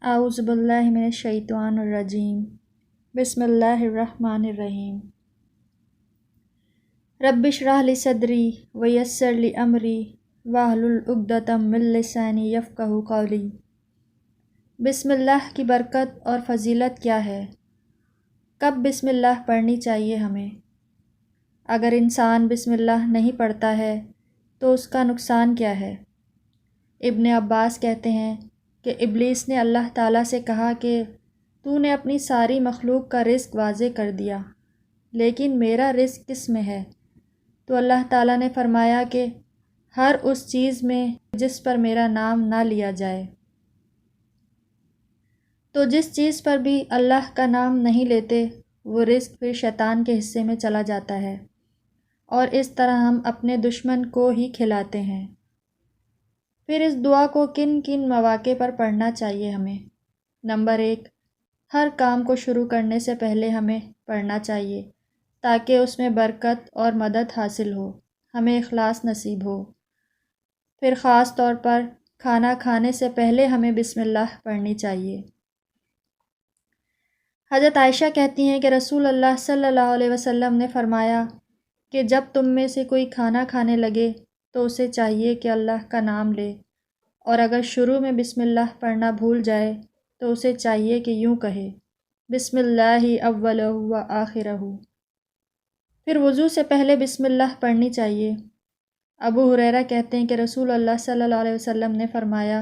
اعوذ باللہ من الشیطان الرجیم بسم اللہ الرحمن الرحیم رب اشرح لی صدری ویسر لی امری واحلل عقدۃ من لسانی یفقہوا قولی۔ بسم اللہ کی برکت اور فضیلت کیا ہے؟ کب بسم اللہ پڑھنی چاہیے ہمیں؟ اگر انسان بسم اللہ نہیں پڑھتا ہے تو اس کا نقصان کیا ہے؟ ابن عباس کہتے ہیں کہ ابلیس نے اللہ تعالیٰ سے کہا کہ تو نے اپنی ساری مخلوق کا رزق واضح کر دیا، لیکن میرا رزق کس میں ہے؟ تو اللہ تعالیٰ نے فرمایا کہ ہر اس چیز میں جس پر میرا نام نہ لیا جائے۔ تو جس چیز پر بھی اللہ کا نام نہیں لیتے وہ رزق پھر شیطان کے حصے میں چلا جاتا ہے، اور اس طرح ہم اپنے دشمن کو ہی کھلاتے ہیں۔ پھر اس دعا کو کن کن مواقع پر پڑھنا چاہیے ہمیں؟ نمبر 1، ہر کام کو شروع کرنے سے پہلے ہمیں پڑھنا چاہیے تاکہ اس میں برکت اور مدد حاصل ہو، ہمیں اخلاص نصیب ہو۔ پھر خاص طور پر کھانا کھانے سے پہلے ہمیں بسم اللہ پڑھنی چاہیے۔ حضرت عائشہ کہتی ہیں کہ رسول اللہ صلی اللہ علیہ وسلم نے فرمایا کہ جب تم میں سے کوئی کھانا کھانے لگے تو اسے چاہیے کہ اللہ کا نام لے، اور اگر شروع میں بسم اللہ پڑھنا بھول جائے تو اسے چاہیے کہ یوں کہے بسم اللہ اولہ و آخرہ۔ پھر وضو سے پہلے بسم اللہ پڑھنی چاہیے۔ ابو ہریرہ کہتے ہیں کہ رسول اللہ صلی اللہ علیہ وسلم نے فرمایا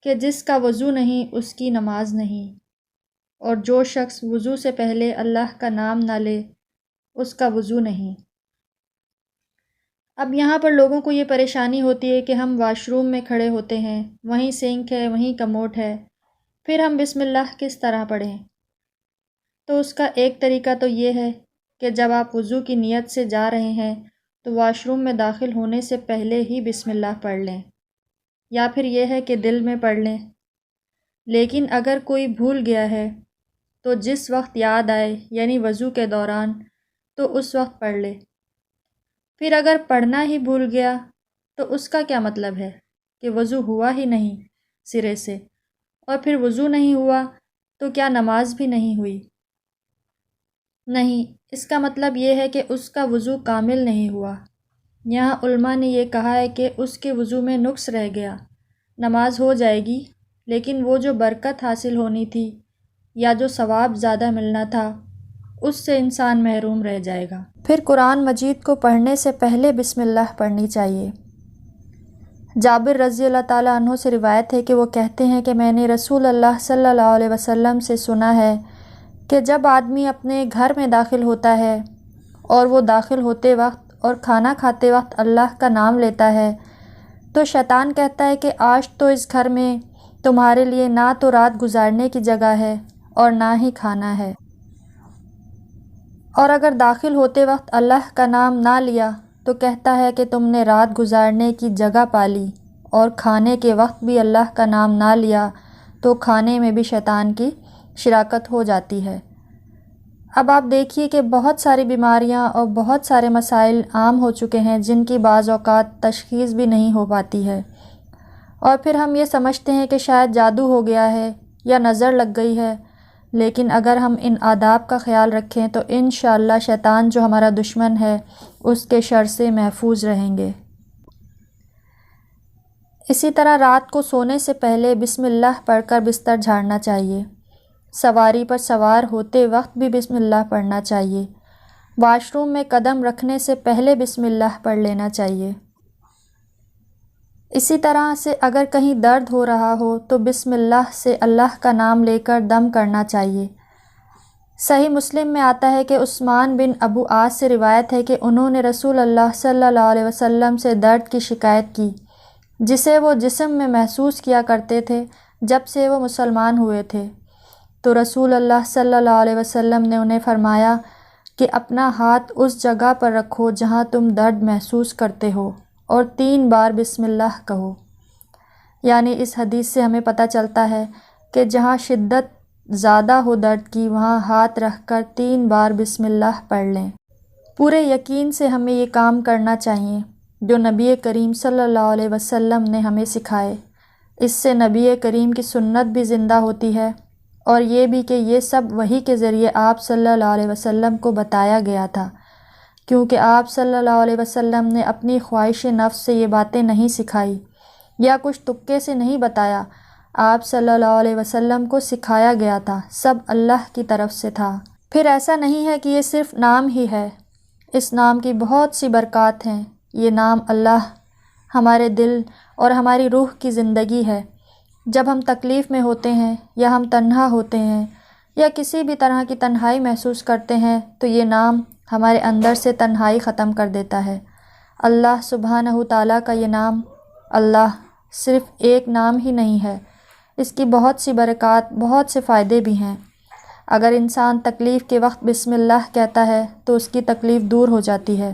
کہ جس کا وضو نہیں اس کی نماز نہیں، اور جو شخص وضو سے پہلے اللہ کا نام نہ لے اس کا وضو نہیں۔ اب یہاں پر لوگوں کو یہ پریشانی ہوتی ہے کہ ہم واش روم میں کھڑے ہوتے ہیں، وہیں سنک ہے، وہیں کموڈ ہے، پھر ہم بسم اللہ کس طرح پڑھیں؟ تو اس کا ایک طریقہ تو یہ ہے کہ جب آپ وضو کی نیت سے جا رہے ہیں تو واش روم میں داخل ہونے سے پہلے ہی بسم اللہ پڑھ لیں، یا پھر یہ ہے کہ دل میں پڑھ لیں۔ لیکن اگر کوئی بھول گیا ہے تو جس وقت یاد آئے یعنی وضو کے دوران تو اس وقت پڑھ لے۔ پھر اگر پڑھنا ہی بھول گیا تو اس کا کیا مطلب ہے کہ وضو ہوا ہی نہیں سرے سے، اور پھر وضو نہیں ہوا تو کیا نماز بھی نہیں ہوئی؟ نہیں، اس کا مطلب یہ ہے کہ اس کا وضو کامل نہیں ہوا۔ یہاں علماء نے یہ کہا ہے کہ اس کے وضو میں نقص رہ گیا، نماز ہو جائے گی لیکن وہ جو برکت حاصل ہونی تھی یا جو ثواب زیادہ ملنا تھا اس سے انسان محروم رہ جائے گا۔ پھر قرآن مجید کو پڑھنے سے پہلے بسم اللہ پڑھنی چاہیے۔ جابر رضی اللہ تعالیٰ عنہ سے روایت ہے کہ وہ کہتے ہیں کہ میں نے رسول اللہ صلی اللہ علیہ وسلم سے سنا ہے کہ جب آدمی اپنے گھر میں داخل ہوتا ہے اور وہ داخل ہوتے وقت اور کھانا کھاتے وقت اللہ کا نام لیتا ہے تو شیطان کہتا ہے کہ آج تو اس گھر میں تمہارے لیے نہ تو رات گزارنے کی جگہ ہے اور نہ ہی کھانا ہے، اور اگر داخل ہوتے وقت اللہ کا نام نہ لیا تو کہتا ہے کہ تم نے رات گزارنے کی جگہ پالی، اور کھانے کے وقت بھی اللہ کا نام نہ لیا تو کھانے میں بھی شیطان کی شراکت ہو جاتی ہے۔ اب آپ دیکھیے کہ بہت ساری بیماریاں اور بہت سارے مسائل عام ہو چکے ہیں جن کی بعض اوقات تشخیص بھی نہیں ہو پاتی ہے، اور پھر ہم یہ سمجھتے ہیں کہ شاید جادو ہو گیا ہے یا نظر لگ گئی ہے، لیکن اگر ہم ان آداب کا خیال رکھیں تو انشاءاللہ شیطان جو ہمارا دشمن ہے اس کے شر سے محفوظ رہیں گے۔ اسی طرح رات کو سونے سے پہلے بسم اللہ پڑھ کر بستر جھاڑنا چاہیے۔ سواری پر سوار ہوتے وقت بھی بسم اللہ پڑھنا چاہیے۔ واش روم میں قدم رکھنے سے پہلے بسم اللہ پڑھ لینا چاہیے۔ اسی طرح سے اگر کہیں درد ہو رہا ہو تو بسم اللہ سے اللہ کا نام لے کر دم کرنا چاہیے۔ صحیح مسلم میں آتا ہے کہ عثمان بن ابو عاص سے روایت ہے کہ انہوں نے رسول اللہ صلی اللہ علیہ وسلم سے درد کی شکایت کی جسے وہ جسم میں محسوس کیا کرتے تھے جب سے وہ مسلمان ہوئے تھے، تو رسول اللہ صلی اللہ علیہ وسلم نے انہیں فرمایا کہ اپنا ہاتھ اس جگہ پر رکھو جہاں تم درد محسوس کرتے ہو اور 3 بار بسم اللہ کہو۔ یعنی اس حدیث سے ہمیں پتہ چلتا ہے کہ جہاں شدت زیادہ ہو درد کی وہاں ہاتھ رکھ کر 3 بار بسم اللہ پڑھ لیں۔ پورے یقین سے ہمیں یہ کام کرنا چاہیے جو نبی کریم صلی اللہ علیہ وسلم نے ہمیں سکھائے۔ اس سے نبی کریم کی سنت بھی زندہ ہوتی ہے، اور یہ بھی کہ یہ سب وحی کے ذریعے آپ صلی اللہ علیہ وسلم کو بتایا گیا تھا، کیونکہ آپ صلی اللہ علیہ وسلم نے اپنی خواہش نفس سے یہ باتیں نہیں سکھائی یا کچھ تکے سے نہیں بتایا۔ آپ صلی اللہ علیہ وسلم کو سکھایا گیا تھا، سب اللہ کی طرف سے تھا۔ پھر ایسا نہیں ہے کہ یہ صرف نام ہی ہے، اس نام کی بہت سی برکات ہیں۔ یہ نام اللہ ہمارے دل اور ہماری روح کی زندگی ہے۔ جب ہم تکلیف میں ہوتے ہیں یا ہم تنہا ہوتے ہیں یا کسی بھی طرح کی تنہائی محسوس کرتے ہیں تو یہ نام ہمارے اندر سے تنہائی ختم کر دیتا ہے۔ اللہ سبحانہ تعالیٰ کا یہ نام اللہ صرف ایک نام ہی نہیں ہے، اس کی بہت سی برکات، بہت سے فائدے بھی ہیں۔ اگر انسان تکلیف کے وقت بسم اللہ کہتا ہے تو اس کی تکلیف دور ہو جاتی ہے۔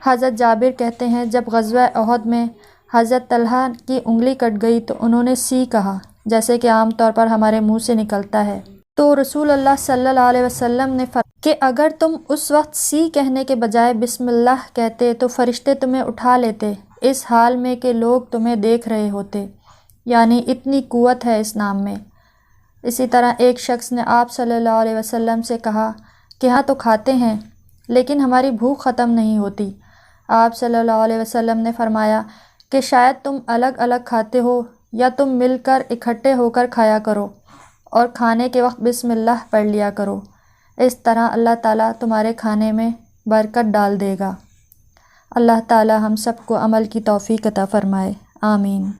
حضرت جابر کہتے ہیں جب غزوہ احد میں حضرت طلحہ کی انگلی کٹ گئی تو انہوں نے سی کہا، جیسے کہ عام طور پر ہمارے منہ سے نکلتا ہے، تو رسول اللہ صلی اللہ علیہ وسلم نے فرمایا کہ اگر تم اس وقت سی کہنے کے بجائے بسم اللہ کہتے تو فرشتے تمہیں اٹھا لیتے، اس حال میں کہ لوگ تمہیں دیکھ رہے ہوتے، یعنی اتنی قوت ہے اس نام میں۔ اسی طرح ایک شخص نے آپ صلی اللہ علیہ وسلم سے کہا کہ ہاں تو کھاتے ہیں لیکن ہماری بھوک ختم نہیں ہوتی۔ آپ صلی اللہ علیہ وسلم نے فرمایا کہ شاید تم الگ الگ کھاتے ہو یا تم مل کر اکٹھے ہو کر کھایا کرو اور کھانے کے وقت بسم اللہ پڑھ لیا کرو، اس طرح اللہ تعالیٰ تمہارے کھانے میں برکت ڈال دے گا۔ اللہ تعالیٰ ہم سب کو عمل کی توفیق عطا فرمائے، آمین۔